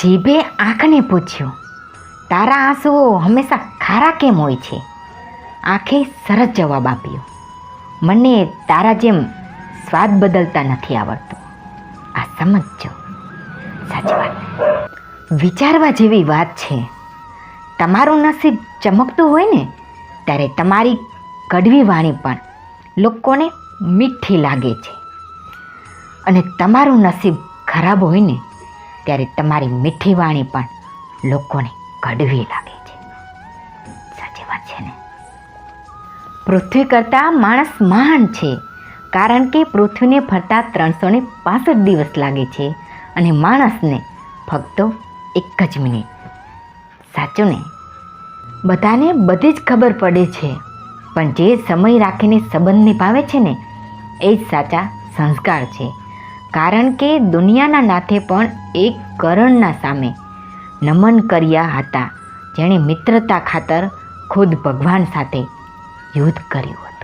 જીભે આંખને પૂછ્યું, તારા આંસુઓ હંમેશા ખારા કેમ હોય છે? આંખે સરસ જવાબ આપ્યો, મને તારા જેમ સ્વાદ બદલતા નથી આવડતો. આ સમજજો. સાચી વાત. વિચારવા જેવી વાત છે. તમારું નસીબ ચમકતું હોય ને ત્યારે તમારી કડવી વાણી પણ લોકોને મીઠી લાગે છે, અને તમારું નસીબ ખરાબ હોય ને ત્યારે તમારી મીઠી વાણી પણ લોકોને કડવી લાગે છે. સાચી વાત છે ને? પૃથ્વી કરતાં માણસ મહાન છે, કારણ કે પૃથ્વીને ફરતા 365 દિવસ લાગે છે અને માણસને ફક્ત 1 જ મિનિટ. સાચું ને? બધાને બધી જ ખબર પડે છે, પણ જે સમય રાખીને સંબંધ નિભાવે છે ને એ જ સાચા સંસ્કાર છે. કારણ કે દુનિયાના નાથે પણ એક કરણના સામે નમન કર્યા હતા, જેણે મિત્રતા ખાતર ખુદ ભગવાન સાથે યુદ્ધ કર્યું હતું.